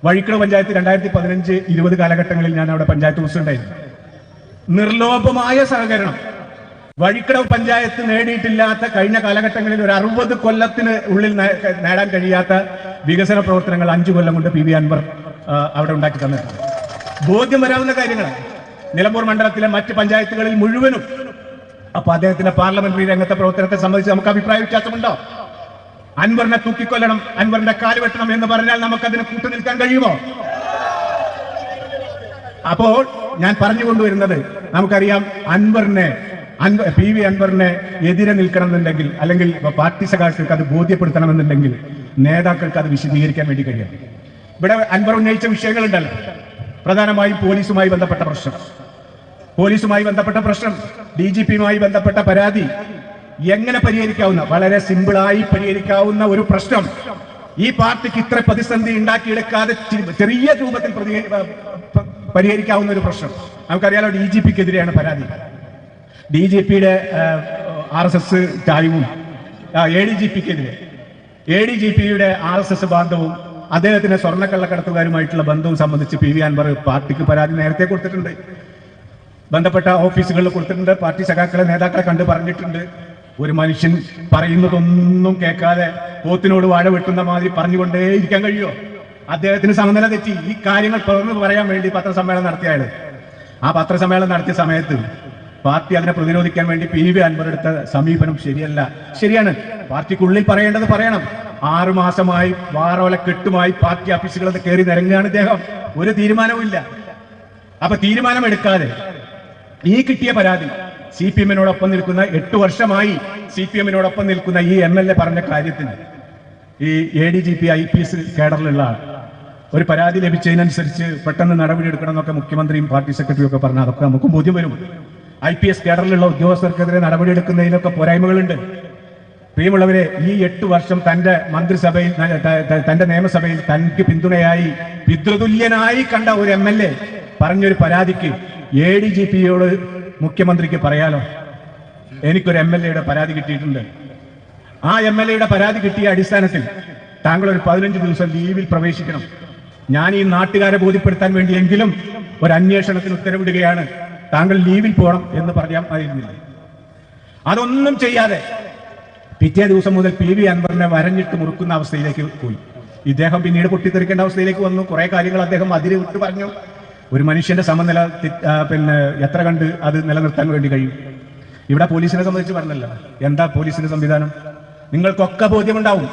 വഴിക്കടവ് പഞ്ചായത്ത് 2015-20 കാലഘട്ടങ്ങളിൽ ഞാൻ അവിടെ പഞ്ചായത്ത് പ്രസിഡന്റായിരുന്നു. നിർലോഭമായ സഹകരണം. വഴിക്കടവ് പഞ്ചായത്ത് നേടിയിട്ടില്ലാത്ത കഴിഞ്ഞ കാലഘട്ടങ്ങളിൽ ഒരു 60 കൊല്ലത്തിന് ഉള്ളിൽ നേടാൻ കഴിയാത്ത വികസന പ്രവർത്തനങ്ങൾ 5 കൊല്ലം കൊണ്ട് പി വി അൻവർ അവിടെ ഉണ്ടാക്കി തന്നിട്ടുണ്ട്. ബോധ്യം വരാവുന്ന കാര്യങ്ങളാണ്. നിലമ്പൂർ മണ്ഡലത്തിലെ മറ്റ് പഞ്ചായത്തുകളിൽ മുഴുവനും. അപ്പൊ അദ്ദേഹത്തിന്റെ പാർലമെന്ററി രംഗത്തെ പ്രവർത്തനത്തെ സംബന്ധിച്ച് നമുക്ക് അഭിപ്രായ വ്യത്യാസമുണ്ടോ? അൻവറിനെ തൂക്കിക്കൊല്ലണം, അൻവറിന്റെ കാല് വെട്ടണം എന്ന് പറഞ്ഞാൽ നമുക്കതിന് കൂട്ടുനിൽക്കാൻ കഴിയുമോ? അപ്പോൾ ഞാൻ പറഞ്ഞുകൊണ്ടുവരുന്നത്, നമുക്കറിയാം പി വി അൻവറിനെ എതിരെ നിൽക്കണമെന്നുണ്ടെങ്കിൽ, അല്ലെങ്കിൽ പാർട്ടി സഖാക്കൾക്ക് അത് ബോധ്യപ്പെടുത്തണമെന്നുണ്ടെങ്കിൽ നേതാക്കൾക്ക് അത് വിശദീകരിക്കാൻ വേണ്ടി കഴിയും. ഇവിടെ അൻവർ ഉന്നയിച്ച വിഷയങ്ങളുണ്ടല്ലോ, പ്രധാനമായും പോലീസുമായി ബന്ധപ്പെട്ട പ്രശ്നം, DGPയുമായി ബന്ധപ്പെട്ട പരാതി. എങ്ങനെ പരിഹരിക്കാവുന്ന, വളരെ സിമ്പിളായി പരിഹരിക്കാവുന്ന ഒരു പ്രശ്നം, ഈ പാർട്ടിക്ക് ഇത്ര പ്രതിസന്ധി ഉണ്ടാക്കിയെടുക്കാതെ ചെറിയ രൂപത്തിൽ പരിഹരിക്കാവുന്ന ഒരു പ്രശ്നം. നമുക്കറിയാലോ, DGPക്കെതിരെയാണ് പരാതി. DGPയുടെ RSS ചായവും ADGPക്കെതിരെ, ADGPയുടെ RSS ബാന്ധവും അദ്ദേഹത്തിന് സ്വർണ്ണക്കള്ളക്കടത്തുകാരുമായിട്ടുള്ള ബന്ധവും സംബന്ധിച്ച് പി വി അൻവർ പാർട്ടിക്ക് പരാതി നേരത്തെ കൊടുത്തിട്ടുണ്ട്, ബന്ധപ്പെട്ട ഓഫീസുകളിൽ കൊടുത്തിട്ടുണ്ട്, പാർട്ടി സഖാക്കളെ നേതാക്കളെ കണ്ട് പറഞ്ഞിട്ടുണ്ട്. ഒരു മനുഷ്യൻ പറയുന്നതൊന്നും കേൾക്കാതെ പോത്തിനോട് വാഴ വെട്ടുന്ന മാതിരി പറഞ്ഞുകൊണ്ടേ ഇരിക്കാൻ കഴിയുമോ? അദ്ദേഹത്തിന് സമനില തെറ്റി. ഈ കാര്യങ്ങൾ തുറന്നു പറയാൻ വേണ്ടി പത്രസമ്മേളനം നടത്തിയാണ്. ആ പത്രസമ്മേളനം നടത്തിയ സമയത്ത് പാർട്ടി അതിനെ പ്രതിരോധിക്കാൻ വേണ്ടി പി വി അൻവർ എടുത്ത സമീപനം ശരിയാണ്. പാർട്ടിക്കുള്ളിൽ പറയേണ്ടത് പറയണം. 6 മാസമായി വാറോലക്കെട്ടുമായി പാർട്ടി ഓഫീസുകളിൽ കയറി നിരങ്ങുകയാണ് ഇദ്ദേഹം. ഒരു തീരുമാനവുമില്ല. അപ്പൊ തീരുമാനമെടുക്കാതെ ഈ കിട്ടിയ പരാതി CPM-നോടൊപ്പം നിൽക്കുന്ന 8 വർഷമായി CPM-നോടൊപ്പം നിൽക്കുന്ന ഈ MLA പറഞ്ഞ കാര്യത്തിന് ഈ ADGP IPS കേഡറിലുള്ള ഒരു പരാതി ലഭിച്ചതിനനുസരിച്ച് പെട്ടെന്ന് നടപടിയെടുക്കണം എന്നൊക്കെ മുഖ്യമന്ത്രിയും പാർട്ടി സെക്രട്ടറിയും ഒക്കെ പറഞ്ഞാൽ അതൊക്കെ നമുക്കും ബോധ്യം വരും. IPS കേഡറിലുള്ള ഉദ്യോഗസ്ഥർക്കെതിരെ നടപടിയെടുക്കുന്നതിനൊക്കെ പോരായ്മകളുണ്ട്. പ്രിയമുള്ളവരെ, ഈ 8 വർഷം തന്റെ മന്ത്രിസഭയിൽ, തന്റെ നിയമസഭയിൽ തനിക്ക് പിന്തുണയായി പിതൃതുല്യനായി കണ്ട ഒരു MLA പറഞ്ഞൊരു പരാതിക്ക് ADGPയോട് മുഖ്യമന്ത്രിക്ക് പറയാലോ, എനിക്കൊരു MLAയുടെ പരാതി കിട്ടിയിട്ടുണ്ട്, ആ MLAയുടെ പരാതി കിട്ടിയ അടിസ്ഥാനത്തിൽ താങ്കൾ ഒരു 15 ദിവസം ലീവിൽ പ്രവേശിക്കണം, ഞാൻ ഈ നാട്ടുകാരെ ബോധ്യപ്പെടുത്താൻ വേണ്ടിയെങ്കിലും ഒരു അന്വേഷണത്തിന് ഉത്തരവിടുകയാണ്, താങ്കൾ ലീവിൽ പോകണം എന്ന് പറയാമായിരുന്നില്ല. അതൊന്നും ചെയ്യാതെ പിറ്റേ ദിവസം മുതൽ പി വി അൻവറിനെ വരഞ്ഞിട്ട് മുറുക്കുന്ന അവസ്ഥയിലേക്ക് പോയി. ഇദ്ദേഹം പിന്നീട് പൊട്ടിത്തെറിക്കേണ്ട അവസ്ഥയിലേക്ക് വന്നു. കുറെ കാര്യങ്ങൾ അദ്ദേഹം അതിര് വിട്ട് പറഞ്ഞു. ഒരു മനുഷ്യന്റെ സമനില എത്ര കണ്ട് അത് നിലനിർത്താൻ വേണ്ടി കഴിയും? ഇവിടെ പോലീസിനെ സംബന്ധിച്ച് പറഞ്ഞല്ലോ, എന്താ പോലീസിന്റെ സംവിധാനം? നിങ്ങൾക്കൊക്കെ ബോധ്യമുണ്ടാവും.